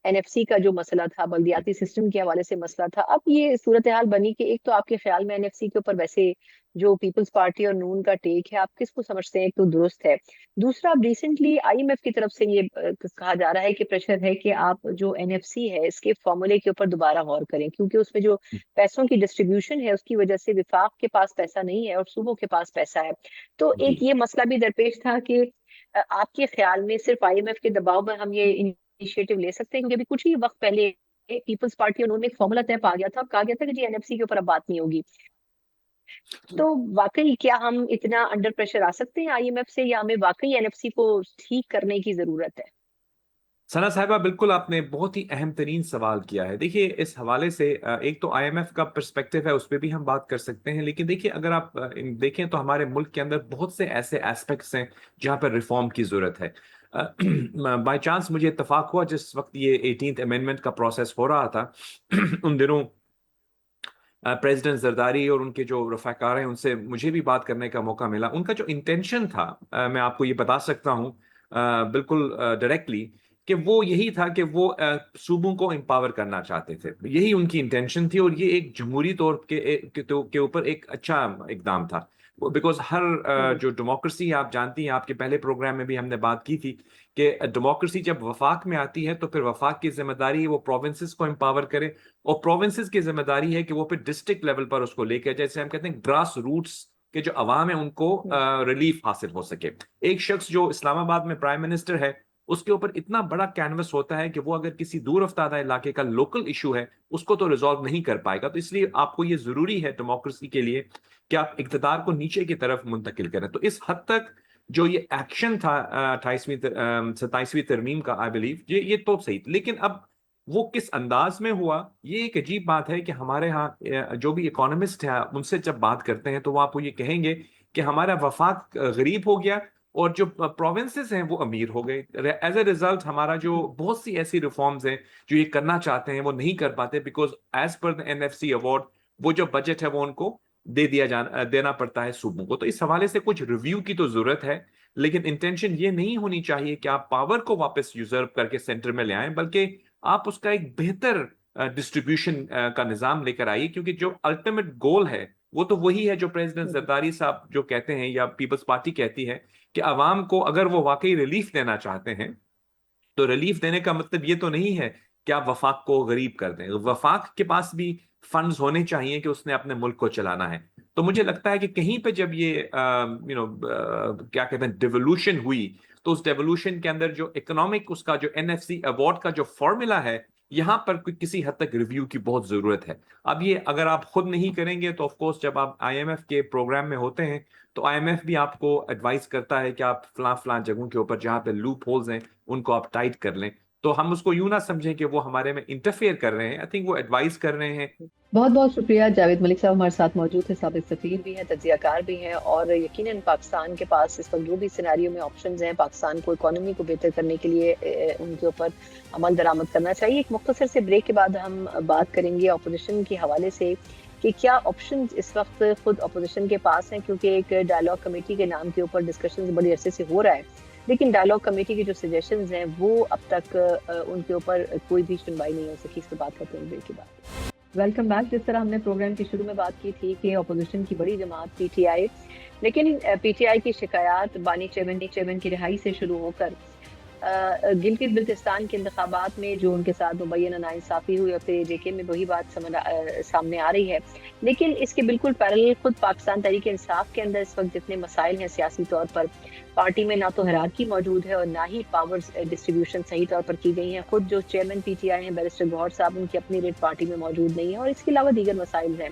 NFC کا جو مسئلہ تھا، بلدیاتی سسٹم کے حوالے سے مسئلہ تھا، اب یہ صورتحال بنی کہ ایک تو آپ کے خیال میں NFC کے اوپر ویسے جو پیپلز پارٹی اور نون کا ٹیک ہے، آپ کس کو سمجھتے ہیں ایک تو درست ہے؟ دوسرا، اب ریسنٹلی IMF کی طرف سے یہ کہا جا رہا ہے کہ پریشر ہے کہ آپ جو NFC ہے اس کے فارمولے کے اوپر دوبارہ غور کریں، کیونکہ اس میں جو پیسوں کی ڈسٹریبیوشن ہے اس کی وجہ سے وفاق کے پاس پیسہ نہیں ہے اور صوبوں کے پاس پیسہ ہے. تو ایک یہ مسئلہ بھی درپیش تھا کہ آپ کے خیال میں صرف IMF کے دباؤ میں ہم یہ انیشیٹو لے سکتے ہیں؟ کیونکہ ابھی کچھ ہی وقت پہلے پیپلز پارٹی اور انہوں نے ایک فارمولا طے پا گیا تھا، کہا گیا تھا کہ جی NFC کے اوپر اب بات نہیں ہوگی. تو واقعی کیا ہم اتنا انڈر پریشر آ سکتے ہیں IMF سے، یا ہمیں واقعی NFC کو ٹھیک کرنے کی ضرورت ہے؟ ثنا صاحبہ، بالکل آپ نے بہت ہی اہم ترین سوال کیا ہے. دیکھیے اس حوالے سے ایک تو IMF کا پرسپیکٹو ہے، اس پہ بھی ہم بات کر سکتے ہیں، لیکن دیکھیے اگر آپ دیکھیں تو ہمارے ملک کے اندر بہت سے ایسے ایسپیکٹس ہیں جہاں پر ریفارم کی ضرورت ہے. بائی چانس مجھے اتفاق ہوا جس وقت یہ 18th امینڈمنٹ کا پروسیس ہو رہا تھا ان دنوں پریزیڈنٹ زرداری اور ان کے جو رفاقار ہیں ان سے مجھے بھی بات کرنے کا موقع ملا. ان کا جو انٹینشن تھا میں آپ کو یہ بتا سکتا ہوں بالکل ڈائریکٹلی کہ وہ یہی تھا کہ وہ صوبوں کو امپاور کرنا چاہتے تھے. یہی ان کی انٹینشن تھی اور یہ ایک جمہوری طور کے اوپر ایک اچھا اقدام تھا. بیکاز ہر جو ڈیموکریسی آپ جانتی ہیں، آپ کے پہلے پروگرام میں بھی ہم نے بات کی تھی کہ ڈیموکریسی جب وفاق میں آتی ہے تو پھر وفاق کی ذمہ داری ہے وہ پروونسز کو امپاور کرے، اور پروونسز کی ذمہ داری ہے کہ وہ پھر ڈسٹرکٹ لیول پر اس کو لے کے، جیسے ہم کہتے ہیں گراس روٹس کے جو عوام ہیں ان کو ریلیف حاصل ہو سکے. ایک شخص جو اسلام آباد میں پرائم منسٹر ہے اس کے اوپر اتنا بڑا کینوس ہوتا ہے کہ وہ اگر کسی دور افتادہ علاقے کا لوکل ایشو ہے اس کو تو ریزالو نہیں کر پائے گا. تو اس لیے آپ کو یہ ضروری ہے ڈیموکریسی کے لیے کہ آپ اقتدار کو نیچے کی طرف منتقل کریں. تو اس حد تک جو یہ ایکشن تھا 27ویں ترمیم کا، آئی بلیو یہ تو صحیح، لیکن اب وہ کس انداز میں ہوا یہ ایک عجیب بات ہے کہ ہمارے ہاں جو بھی اکانومسٹ ہیں ان سے جب بات کرتے ہیں تو وہ آپ کو یہ کہیں گے کہ ہمارا وفاق غریب ہو گیا اور جو پروونسز ہیں وہ امیر ہو گئے. ایز اے ریزلٹ ہمارا جو بہت سی ایسی ریفارمز ہیں جو یہ کرنا چاہتے ہیں وہ نہیں کر پاتے، because as per NFC award وہ جو بجٹ ہے وہ ان کو دینا پڑتا ہے صوبوں کو. تو اس حوالے سے کچھ ریویو کی تو ضرورت ہے، لیکن انٹینشن یہ نہیں ہونی چاہیے کہ آپ پاور کو واپس یوزرو کر کے سینٹر میں لے آئیں، بلکہ آپ اس کا ایک بہتر ڈسٹریبیوشن کا نظام لے کر آئیے. کیونکہ جو الٹیمیٹ گول ہے وہ تو وہی ہے جو پریزیڈنٹ زرداری صاحب جو کہتے ہیں یا پیپلز پارٹی کہتی ہے کہ عوام کو اگر وہ واقعی ریلیف دینا چاہتے ہیں تو ریلیف دینے کا مطلب یہ تو نہیں ہے کہ آپ وفاق کو غریب کر دیں. وفاق کے پاس بھی فنڈز ہونے چاہیے کہ اس نے اپنے ملک کو چلانا ہے. تو مجھے لگتا ہے کہ کہیں پہ جب یہ کیا کہتے ہیں ڈیولوشن ہوئی تو اس ڈیولوشن کے اندر جو اکنامک اس کا جو NFC ایوارڈ کا جو فارمولا ہے یہاں پر کسی حد تک ریویو کی بہت ضرورت ہے. اب یہ اگر آپ خود نہیں کریں گے تو آف کورس جب آپ IMF کے پروگرام میں ہوتے ہیں تو IMF بھی آپ کو ایڈوائز کرتا ہے کہ آپ فلاں جگہوں کے اوپر جہاں پہ لوپ ہولز ہیں ان کو آپ ٹائٹ کر لیں. تو ہم اس کو یوں نہ سمجھیں کہ وہ ہمارے میں انٹرفیئر کر رہے ہیں. آئی تھنک وہ ایڈوائز کر رہے ہیں. بہت بہت شکریہ جاوید ملک صاحب، ہمارے ساتھ موجود ہیں، سابق سفیر بھی ہیں، تجزیہ کار بھی ہیں، اور یقیناً پاکستان کے پاس اس وقت جو بھی سیناریو میں آپشنز ہیں پاکستان کو اکانومی کو بہتر کرنے کے لیے ان کے اوپر عمل درآمد کرنا چاہیے. ایک مختصر سے بریک کے بعد ہم بات کریں گے اپوزیشن کے حوالے سے کہ کیا آپشنز اس وقت خود اپوزیشن کے پاس ہیں، کیونکہ ایک ڈائلاگ کمیٹی کے نام کے اوپر ڈسکشنز بڑی عرصے سے ہو رہا ہے، لیکن ڈائلاگ کمیٹی کے جو سجیشنز ہیں وہ اب تک ان کے اوپر کوئی بھی سنوائی نہیں ہو سکی. اس پہ بات کرتے ہیں بریک کے بعد. Welcome back. جس طرح ہم نے پروگرام کے شروع میں بات کی تھی کہ اپوزیشن کی بڑی جماعت PTI، لیکن PTI کی شکایات بانی چیئرمین کی رہائی سے شروع ہو کر گلگت بلتستان کے انتخابات میں جو ان کے ساتھ مبینہ ناانصافی ہوئی اور پھر جے کے میں وہی بات سامنے آ رہی ہے. لیکن اس کے بالکل پیرلل خود پاکستان تحریک انصاف کے اندر اس وقت جتنے مسائل ہیں سیاسی طور پر، پارٹی میں نہ تو ہیرارکی موجود ہے اور نہ ہی پاور ڈسٹریبیوشن صحیح طور پر کی گئی ہیں. خود جو چیئرمین پی ٹی آئی ہیں بیرسٹر گوہر صاحب، ان کی اپنی ریٹ پارٹی میں موجود نہیں ہے اور اس کے علاوہ دیگر مسائل ہیں.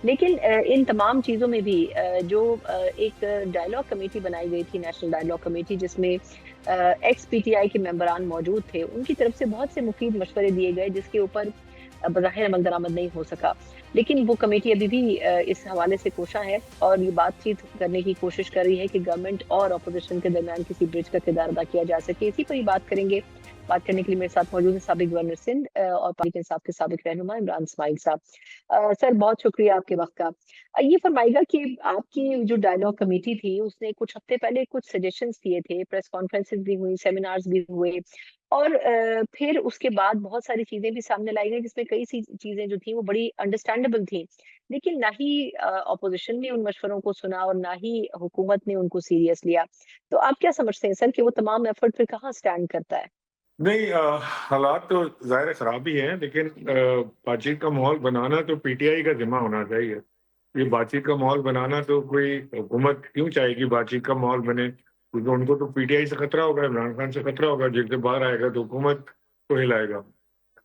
لیکن ان تمام چیزوں میں بھی جو ایک ڈائیلاگ کمیٹی بنائی گئی تھی، نیشنل ڈائیلاگ کمیٹی، جس میں ایکس پی ٹی آئی کے ممبران موجود تھے، ان کی طرف سے بہت سے مفید مشورے دیے گئے جس کے اوپر بظاہر عمل درآمد نہیں ہو سکا. لیکن وہ کمیٹی ابھی بھی اس حوالے سے کوشاں ہے اور یہ بات چیت کرنے کی کوشش کر رہی ہے کہ گورنمنٹ اور اپوزیشن کے درمیان کسی برج کا کردار ادا کیا جا سکے. اسی پر ہی بات کریں گے. بات کرنے کے لیے میرے ساتھ موجود ہیں سابق گورنر سندھ اور پارٹی انصاف کے سابق رہنما عمران اسماعیل صاحب. سر بہت شکریہ آپ کے وقت کا. یہ فرمائے گا کہ آپ کی جو ڈائیلاگ کمیٹی تھی اس نے کچھ ہفتے پہلے کچھ سجیشنز دیے تھے، پریس کانفرنسز بھی ہوئی، سیمینارز بھی ہوئے اور پھر اس کے بعد بہت ساری چیزیں بھی سامنے لائی گئی جس میں کئی سی چیزیں جو تھیں وہ بڑی انڈرسٹینڈیبل تھیں. لیکن نہ ہی اپوزیشن نے ان مشوروں کو سنا اور نہ ہی حکومت نے ان کو سیریس لیا. تو آپ کیا سمجھتے ہیں سر کہ وہ تمام ایفرٹ پھر کہاں سٹینڈ کرتا ہے؟ نہیں، حالات تو ظاہر خراب ہی ہیں، لیکن بات چیت کا ماحول بنانا تو پی ٹی آئی کا ذمہ ہونا چاہیے. یہ بات چیت کا ماحول بنانا تو کوئی حکومت کیوں چاہے گی بات چیت کا ماحول بنے؟ کیونکہ ان کو تو پی ٹی آئی سے خطرہ ہوگا، عمران خان سے خطرہ ہوگا. جس سے باہر آئے گا تو حکومت کو ہلائے گا.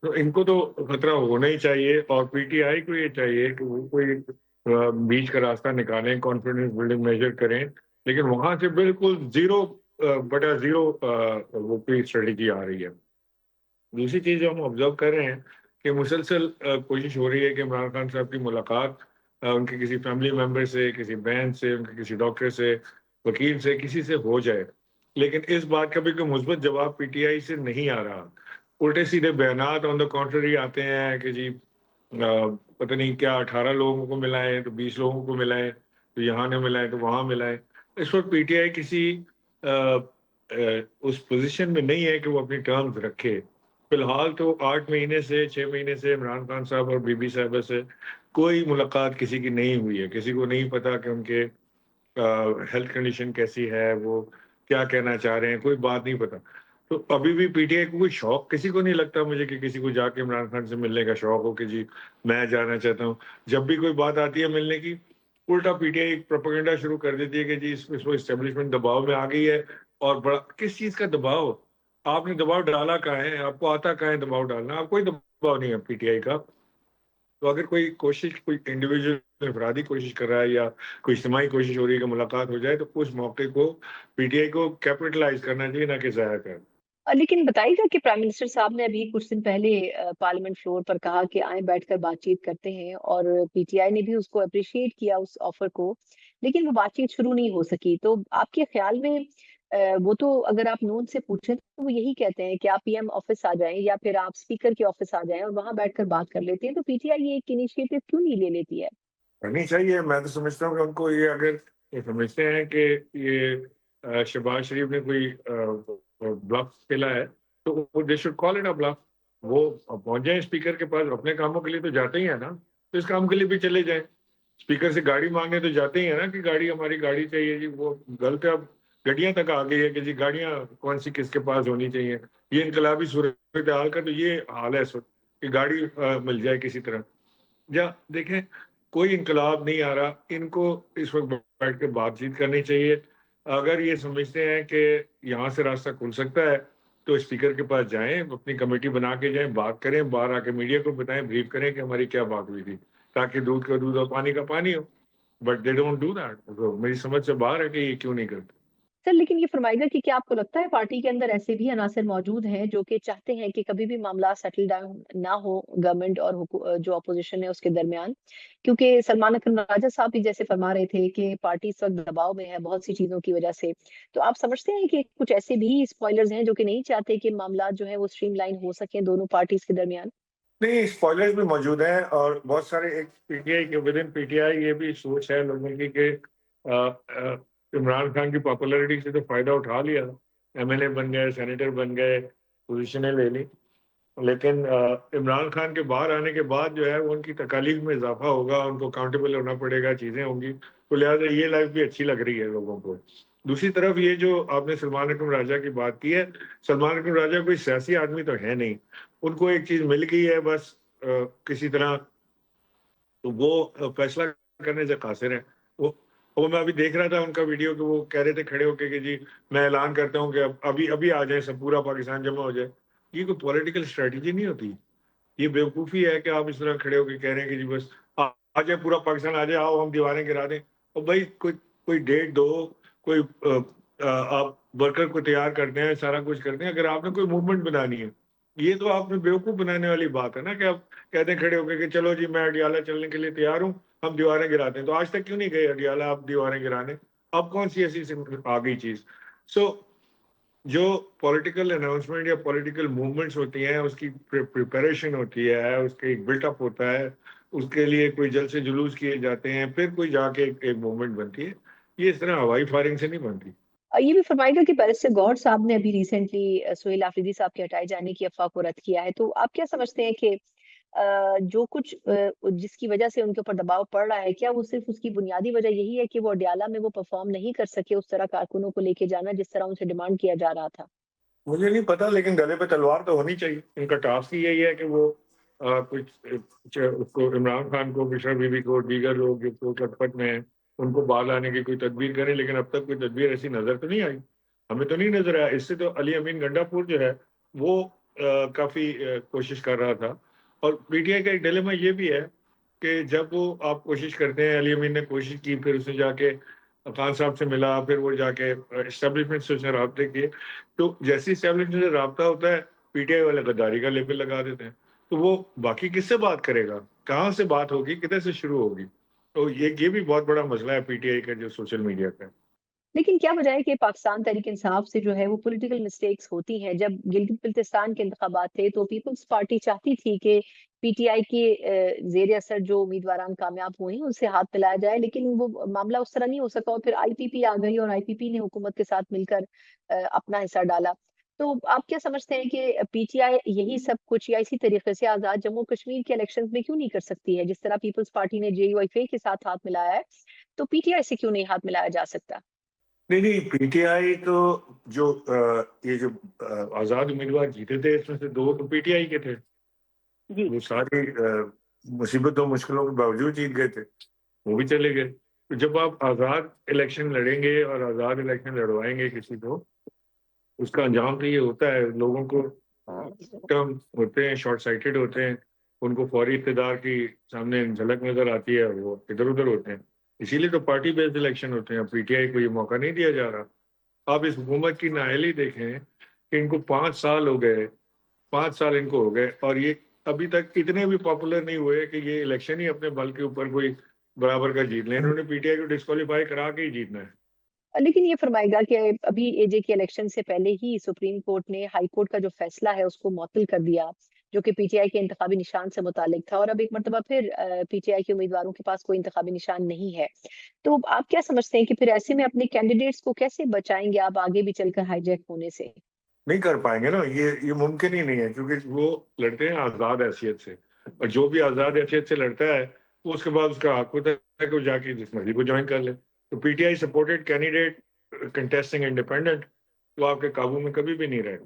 تو ان کو تو خطرہ ہونا ہی چاہیے اور پی ٹی آئی کو یہ چاہیے کہ وہ کوئی بیچ کا راستہ نکالیں، کانفیڈنس بلڈنگ میجر کریں، لیکن وہاں سے بالکل زیرو بٹا زیرو وہ کی اسٹریٹجی آ رہی ہے. دوسری چیز جو ہم آبزرو کر رہے ہیں کہ مسلسل کوشش ہو رہی ہے کہ عمران خان صاحب کی ملاقات ان کے کسی فیملی ممبر سے، کسی بہن سے، ان کے کسی ڈاکٹر سے، وکیل سے، کسی سے ہو جائے. لیکن اس بات کا بھی کوئی مثبت جواب پی ٹی آئی سے نہیں آ رہا. الٹے سیدھے بیانات آن دا کانٹری آتے ہیں کہ جی پتہ نہیں کیا 18 لوگوں کو ملائیں تو 20 لوگوں کو ملائیں، تو یہاں نہ ملائیں تو وہاں ملائیں. اس وقت پی ٹی آئی کسی اس پوزیشن میں نہیں ہے کہ وہ اپنی ٹرمز رکھے. فی الحال تو 8 مہینے سے 6 مہینے سے عمران خان صاحب اور بی بی صاحبہ سے کوئی ملاقات کسی کی نہیں ہوئی ہے. کسی کو نہیں پتا کہ ان کے ہیلتھ کنڈیشن کیسی ہے، وہ کیا کہنا چاہ رہے ہیں، کوئی بات نہیں پتا. تو ابھی بھی پی ٹی آئی کو کوئی شوق کسی کو نہیں لگتا مجھے کہ کسی کو جا کے عمران خان سے ملنے کا شوق ہو کہ جی میں جانا چاہتا ہوں. جب بھی کوئی بات آتی ہے ملنے کی، الٹا پی ٹی آئی ایک پروپیگنڈا شروع کر دیتی ہے کہ جی اس کو اسٹیبلشمنٹ دباؤ میں آ گئی ہے. اور بڑا کس چیز کا دباؤ؟ آپ نے دباؤ ڈالا کہاں ہے؟ آپ کو آتا کہاں ہے دباؤ ڈالنا؟ آپ کوئی دباؤ نہیں ہے پی ٹی آئی کا. تو اگر کوئی کوشش، کوئی انڈیویجول انفرادی کوشش کر رہا ہے یا کوئی اجتماعی کوشش ہو رہی ہے کہ ملاقات ہو جائے، تو اس موقع کو پی ٹی آئی کو کیپٹلائز کرنا چاہیے، نہ کہ ضائع کرنا. لیکن بتائیے گا کہ پرائم منسٹر صاحب نے ابھی کچھ دن پہلے پارلیمنٹ فلور پر کہا کہ آئیں بیٹھ کر بات چیت کرتے ہیں اور پی ٹی آئی نے بھی اس کو اپریشیٹ کیا اس آفر کو، لیکن وہ بات چیت شروع نہیں ہو سکی. تو آپ کے خیال میں وہ تو اگر آپ نون سے پوچھیں تو وہ یہی کہتے ہیں کہ آپ پی ایم آفس آ جائیں یا پھر آپ اسپیکر کے آفس آ جائیں اور وہاں بیٹھ کر بات کر لیتے ہیں. تو پی ٹی آئی یہ ایک انیشیٹو کیوں نہیں لے لیتی ہے؟ کرنی چاہیے. میں تو سمجھتا ہوں کہ ان کو یہ، اگر یہ سمجھتے ہیں کہ یہ شہباز شریف نے کوئی بلف کھیلا ہے تو they should call it a bluff. وہ پہنچ جائیں اسپیکر کے پاس، اپنے کاموں کے لیے تو جاتے ہی ہیں نا، تو اس کام کے لیے بھی چلے جائیں. اسپیکر سے گاڑی مانگنے تو جاتے ہی ہیں نا کہ گاڑی، ہماری گاڑی چاہیے جی. وہ غلط ہے. اب گڈیاں تک آ گئی ہے کہ جی گاڑیاں کون سی کس کے پاس ہونی چاہیے. یہ انقلابی صورتحال کا تو یہ حال ہے اس وقت کہ گاڑی مل جائے کسی طرح. یا دیکھیں کوئی انقلاب نہیں آ رہا. ان کو اس وقت بیٹھ کے بات چیت کرنی چاہیے. اگر یہ سمجھتے ہیں کہ یہاں سے راستہ کھل سکتا ہے تو اسپیکر کے پاس جائیں، اپنی کمیٹی بنا کے جائیں، بات کریں، باہر آ کے میڈیا کو بتائیں، بریف کریں کہ ہماری کیا بات ہوئی تھی، تاکہ دودھ کا دودھ اور پانی کا پانی ہو. But they don't do that. میری سمجھ سے باہر ہے کہ یہ کیوں نہیں کرتے. سر لیکن یہ فرمائے گا کہ کیا آپ کو لگتا ہے پارٹی کے اندر ایسے بھی عناصر موجود ہیں جو کہ چاہتے ہیں کہ کبھی بھی معاملات سیٹل ڈاؤن نہ ہو گورنمنٹ اور جو اپوزیشن ہے اس کے درمیان؟ کیونکہ سلمان اکرم راجہ صاحب بھی جیسے فرما رہے تھے کہ پارٹی اس وقت دباؤ میں ہے بہت سی چیزوں کی وجہ سے. تو آپ سمجھتے ہیں کہ کچھ ایسے بھی اسپوائلرز ہیں جو کہ نہیں چاہتے کہ معاملات جو ہیں وہ اسٹریم لائن ہو سکیں دونوں پارٹیز کے درمیان؟ نہیں، اسپوائلرز بھی موجود ہیں اور بہت سارے ایک پی ٹی آئی کے ود ان پی ٹی آئی یہ بھی سوچ ہے لوگوں کی کہ عمران خان کی پاپولرٹی سے تو فائدہ اٹھا لیا، ایم ایل اے بن گئے، سینیٹر بن گئے، پوزیشنیں لے لی، لیکن عمران خان کے باہر آنے کے بعد جو ہے وہ ان کی تکالیف میں اضافہ ہوگا، ان کو اکاؤنٹیبل ہونا پڑے گا، چیزیں ہوں گی. تو لہٰذا یہ لائف بھی اچھی لگ رہی ہے لوگوں کو. دوسری طرف یہ جو آپ نے سلمان اکرم راجہ کی بات کی ہے، سلمان اکرم راجہ کوئی سیاسی آدمی تو ہے نہیں، ان کو ایک چیز مل گئی ہے بس کسی طرح، تو وہ فیصلہ کرنے سے قاصر ہیں. وہ میں ابھی دیکھ رہا تھا ان کا ویڈیو کہ وہ کہہ رہے تھے کھڑے ہو کے کہ جی میں اعلان کرتا ہوں کہ ابھی آ جائیں، سب پورا پاکستان جمع ہو جائے. یہ کوئی پولیٹیکل اسٹریٹجی نہیں ہوتی، یہ بیوقوفی ہے کہ آپ اس طرح کھڑے ہو کے کہہ رہے ہیں کہ جی بس آ جائے پورا پاکستان، آ جائے، آؤ ہم دیواریں گرا دیں. اور بھائی کوئی ڈیٹ دو، کوئی آپ ورکر کو تیار کرتے ہیں، سارا کچھ کرتے ہیں. اگر آپ نے کوئی موومنٹ بنانی ہے، یہ تو آپ نے بیوقوف بنانے والی بات ہے نا کہ آپ کہتے ہیں کھڑے ہو کے کہ چلو جی میں اڈیالہ چلنے کے لیے تیار ہوں، ہم دیواریں گراتے ہیں. تو آج تک کیوں نہیں گئے اڈیالہ آپ دیواریں گرانے؟ اب کون سی ایسی آ گئی چیز؟ جو پولیٹیکل اناؤنسمنٹ یا پولیٹیکل موومنٹس ہوتی ہیں، اس کی پریپریشن ہوتی ہے، اس کا ایک بلٹ اپ ہوتا ہے، اس کے لیے کوئی جلسے جلوس کیے جاتے ہیں، پھر کوئی جا کے ایک موومنٹ بنتی ہے. یہ اس طرح ہوائی فائرنگ سے نہیں بنتی. یہ بھی فرمائے گا کہ بیرسٹر گوہر صاحب نے ابھی ریسنٹلی سہیل آفریدی صاحب کے ہٹائے جانے کی افواہ کو رد کیا ہے، تو آپ کیا سمجھتے ہیں کہ جو کچھ جس کی وجہ سے ان کے اوپر دباؤ پڑ رہا ہے، کیا وہ صرف اس کی بنیادی وجہ یہی ہے کہ وہ اڈیالہ میں وہ پرفارم نہیں کر سکے اس طرح کارکنوں کو لے کے جانا جس طرح ان سے ڈیمانڈ کیا جا رہا تھا؟ مجھے نہیں پتا، لیکن گلے پہ تلوار تو ہونی چاہیے. ان کا ٹاسک ہی یہی ہے کہ وہ کچھ اس کو عمران خان کو، بشرا بی بی کو، دیگر لوگ جو لٹ پٹ میں ہیں ان کو باہر لانے کی کوئی تدبیر کریں. لیکن اب تک کوئی تدبیر ایسی نظر تو نہیں آئی، ہمیں تو نہیں نظر آیا. اس سے تو علی امین گنڈا پور جو ہے وہ کافی کوشش کر رہا تھا. اور پی ٹی آئی کا ایک ڈیلیما یہ بھی ہے کہ جب وہ آپ کوشش کرتے ہیں، علی امین نے کوشش کی، پھر اسے جا کے خان صاحب سے ملا، پھر وہ جا کے اسٹیبلشمنٹ سے اسے رابطے کیے، تو جیسی اسٹیبلشمنٹ سے رابطہ ہوتا ہے پی ٹی آئی والے غداری کا لیبل لگا دیتے ہیں. تو وہ باقی کس سے بات کرے گا؟ کہاں سے بات ہوگی؟ کدھر سے شروع ہوگی؟ تو یہ بھی بہت بڑا مسئلہ ہے پی ٹی آئی کا جو سوشل میڈیا کا ہے. لیکن کیا وجہ ہے کہ پاکستان تحریک انصاف سے جو ہے وہ پولیٹیکل مسٹیکس ہوتی ہیں؟ جب گلگت بلتستان کے انتخابات تھے تو پیپلز پارٹی چاہتی تھی کہ پی ٹی آئی کے زیر اثر جو امیدواران کامیاب ہوئے ہیں ان سے ہاتھ ملایا جائے، لیکن وہ معاملہ اس طرح نہیں ہو سکا، اور پھر آئی پی پی آ گئی اور آئی پی پی نے حکومت کے ساتھ مل کر اپنا حصہ ڈالا. تو آپ کیا سمجھتے ہیں کہ پی ٹی آئی یہی سب کچھ یا اسی طریقے سے آزاد جموں کشمیر کے الیکشنز میں کیوں نہیں کر سکتی ہے؟ جس طرح پیپلز پارٹی نے جے یو ایف اے کے ساتھ ہاتھ ملایا ہے تو پی ٹی آئی سے کیوں نہیں ہاتھ ملایا جا سکتا؟ نہیں، پی ٹی آئی تو جو یہ جو آزاد امیدوار جیتے تھے اس میں سے 2 تو پی ٹی آئی کے تھے. جی وہ ساری مصیبتوں مشکلوں کے باوجود جیت گئے تھے، وہ بھی چلے گئے. تو جب آپ آزاد الیکشن لڑیں گے اور آزاد الیکشن لڑوائیں گے کسی کو، اس کا انجام تو یہ ہوتا ہے لوگوں کو ٹرم ہوتے ہیں، شارٹ سائٹڈ ہوتے ہیں، ان کو فوری اقتدار کی سامنے جھلک نظر آتی ہے، وہ ادھر ادھر ہوتے ہیں. اسی لیے تو پارٹی بیسڈ الیکشن ہوتے ہیں. پی ٹی آئی کو یہ موقع نہیں دیا جا رہا. آپ اس حکومت کی نااہلی دیکھیں کہ ان کو 5 سال ہو گئے، 5 سال ان کو ہو گئے اور یہ ابھی تک اتنے بھی پاپولر نہیں ہوئے کہ یہ الیکشن ہی اپنے بل کے اوپر کوئی برابر کا جیت لیں. انہوں نے پی ٹی آئی کو ڈسکوالیفائی کرا کے ہی جیتنا ہے. لیکن یہ فرمائے گا کہ ابھی اے جے کے الیکشن سے پہلے ہی سپریم کورٹ نے ہائی کورٹ کا جو فیصلہ ہے اس کو معطل کر دیا جو کہ پی ٹی آئی کے انتخابی نشان سے متعلق تھا، اور اب ایک مرتبہ پھر پی ٹی آئی کے امیدواروں کے پاس کوئی انتخابی نشان نہیں ہے. تو آپ کیا سمجھتے ہیں کہ پھر ایسے میں اپنے کینڈیڈیٹس کو کیسے بچائیں گے آپ آگے بھی چل کر ہائی جیک ہونے سے؟ نہیں کر پائیں گے نا، یہ ممکن ہی نہیں ہے، کیونکہ وہ لڑتے ہیں آزاد حیثیت سے، اور جو بھی آزاد حیثیت سے لڑتا ہے وہ اس کے بعد اس کا حق ہوتا ہے کہ وہ جا کے جس مرضی کو جوائن کر لے. تو P T I supported candidate contesting independent وہ آپ کے قابو میں کبھی بھی نہیں رہے.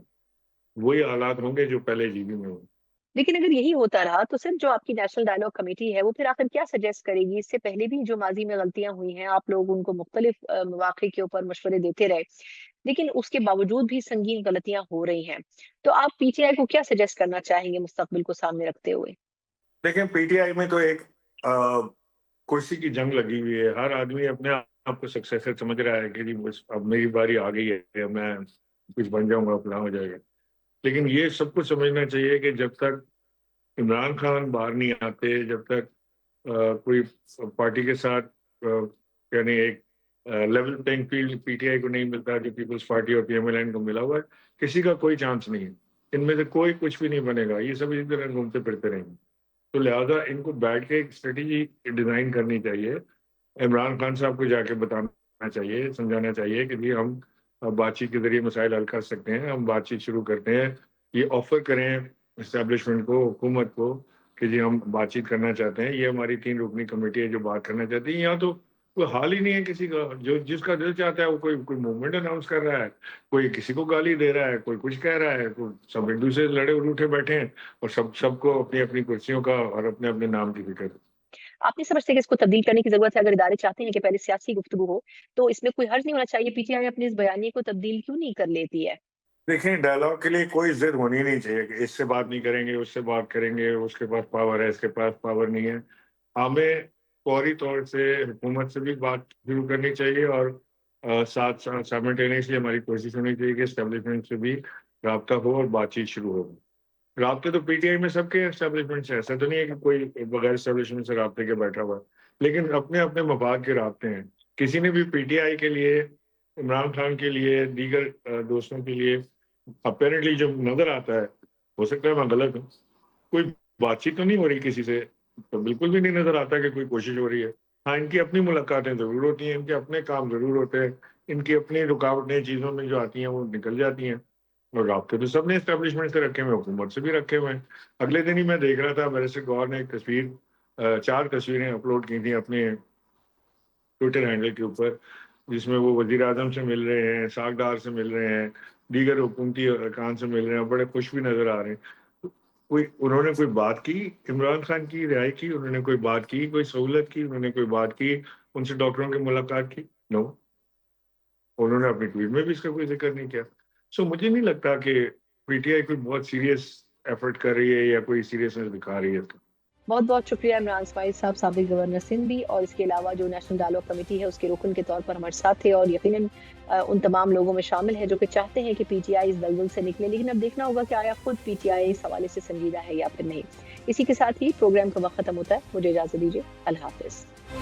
وہی حالات ہوں گے جو پہلے جی بی میں ہوں. لیکن اگر یہی ہوتا رہا تو صرف جو آپ کی نیشنل ڈائیلاگ کمیٹی ہے وہ پھر آخر کیا سجیسٹ کرے گی؟ اس سے پہلے بھی جو ماضی میں غلطیاں ہوئی ہیں آپ لوگ ان کو مختلف مواقع کے اوپر مشورے دیتے رہے، لیکن اس کے باوجود بھی سنگین غلطیاں ہو رہی ہیں. تو آپ پی ٹی آئی کو کیا سجیسٹ کرنا چاہیں گے مستقبل کو سامنے رکھتے ہوئے؟ دیکھیں، پی ٹی آئی میں تو ایک کرسی کی جنگ لگی ہوئی ہے. ہر آدمی اپنے آپ کو سکسیسر سمجھ رہا ہے کہ جی بس اب میری باری آ گئی ہے، میں کچھ بن جاؤں گا، فلاں ہو جائے گا. لیکن یہ سب کچھ سمجھنا چاہیے کہ جب تک عمران خان باہر نہیں آتے، جب تک کوئی پارٹی کے ساتھ یعنی ایک لیول پلینگ فیلڈ پی ٹی آئی کو نہیں ملتا جو پیپلز پارٹی اور پی ایم ایل این کو ملا ہوا ہے، کسی کا کوئی چانس نہیں ہے. ان میں سے کوئی کچھ بھی نہیں بنے گا، یہ سب اسی طرح گھومتے پھرتے رہیں گے. تو لہٰذا ان کو بیٹھ کے ایک اسٹریٹجی ڈیزائن کرنی چاہیے. عمران خان صاحب کو جا کے بتانا چاہیے، سمجھانا چاہیے کہ جی ہم بات چیت کے ذریعے مسائل حل کر سکتے ہیں، ہم بات چیت شروع کرتے ہیں. یہ آفر کریں اسٹیبلشمنٹ کو، حکومت کو کہ جی ہم بات چیت کرنا چاہتے ہیں، یہ ہماری 3 رکنی کمیٹی ہے جو بات کرنا چاہتی ہے. یا تو کوئی حال ہی نہیں ہے کسی کا. جو جس کا دل چاہتا ہے وہ کوئی موومنٹ اناؤنس کر رہا ہے, کوئی کسی کو گالی دے رہا ہے, کوئی کچھ کہہ رہا ہے, سب ایک دوسرے سے لڑے اٹھے بیٹھے ہیں, اور سب کو اپنی اپنی کرسیوں کا اور اپنے اپنے نام کی فکر ہے. آپ نہیں سمجھتے کہ اس کو تبدیل کرنے کی ضرورت ہے؟ اگر ادارے چاہتے ہیں کہ پہلے سیاسی گفتگو ہو تو اس میں کوئی حرج نہیں ہونا چاہیے. پی ٹی آئی اپنے اس بیانیے کو تبدیل کیوں نہیں کر لیتی ہے؟ دیکھیں, ڈائلاگ کے لیے کوئی ضد ہونی نہیں چاہیے کہ اس سے بات نہیں کریں گے, اس سے بات کریں گے, اس کے پاس پاور ہے, اس کے پاس پاور نہیں ہے. ہمیں فوری طور سے حکومت سے بھی بات شروع کرنی چاہیے, اور ساتھ ساتھ سائملٹینیسلی ہماری کوشش ہونی چاہیے کہ اسٹیبلشمنٹ سے بھی رابطہ ہو اور بات چیت شروع ہو. رابطے تو پی ٹی آئی میں سب کے اسٹیبلشمنٹ سے, ایسا تو نہیں ہے کہ کوئی بغیر اسٹیبلشمنٹ سے رابطے کے بیٹھا ہوا ہے, لیکن اپنے اپنے مفاد کے رابطے ہیں. کسی نے بھی پی ٹی آئی کے لیے, عمران خان کے لیے, دیگر دوستوں کے لیے اپیرنٹلی جب نظر آتا ہے, ہو سکتا ہے میں غلط ہوں, کوئی بات چیت تو نہیں ہو رہی کسی سے, تو بالکل بھی نہیں نظر آتا کہ کوئی کوشش ہو رہی ہے. ہاں, ان کی اپنی ملاقاتیں ضرور ہوتی ہیں, ان کے اپنے کام ضرور ہوتے ہیں, ان کی اپنی رکاوٹیں چیزوں میں جو آتی ہیں وہ نکل جاتی ہیں. اور رابطے تو سب نے اسٹیبلشمنٹ سے رکھے ہوئے, حکومت سے بھی رکھے ہوئے ہیں. اگلے دن ہی میں دیکھ رہا تھا, میرے سے گور نے ایک تصویر, 4 تصویریں اپلوڈ کی تھیں اپنے ٹویٹر ہینڈل کے اوپر, جس میں وہ وزیر اعظم سے مل رہے ہیں, ساکھ سے مل رہے ہیں, دیگر حکومتی ارکان سے مل رہے ہیں, بڑے خوش بھی نظر آ رہے ہیں. انہوں نے کوئی بات کی عمران خان کی رہائی کی, انہوں نے کوئی بات کی کوئی سہولت کی, انہوں نے کوئی بات کی ان سے ڈاکٹروں کی ملاقات کی؟ نو, انہوں نے اپنی ٹویٹ میں بھی اس کا کوئی ذکر نہیں کیا. سو مجھے نہیں لگتا کہ پی ٹی آئی کوئی بہت سیریس ایفرٹ کر رہی ہے یا کوئی سیریسنس دکھا رہی ہے. بہت بہت شکریہ عمران اسماعیل صاحب, سابق گورنر سندھ بھی, اور اس کے علاوہ جو نیشنل ڈائلاگ کمیٹی ہے اس کے رکن کے طور پر ہمارے ساتھ تھے, اور یقیناً ان تمام لوگوں میں شامل ہے جو کہ چاہتے ہیں کہ پی ٹی آئی اس دلدل سے نکلے. لیکن اب دیکھنا ہوگا کہ آیا خود پی ٹی آئی اس حوالے سے سنجیدہ ہے یا پھر نہیں. اسی کے ساتھ ہی پروگرام کا وقت ختم ہوتا ہے. مجھے اجازت دیجیے, اللہ حافظ.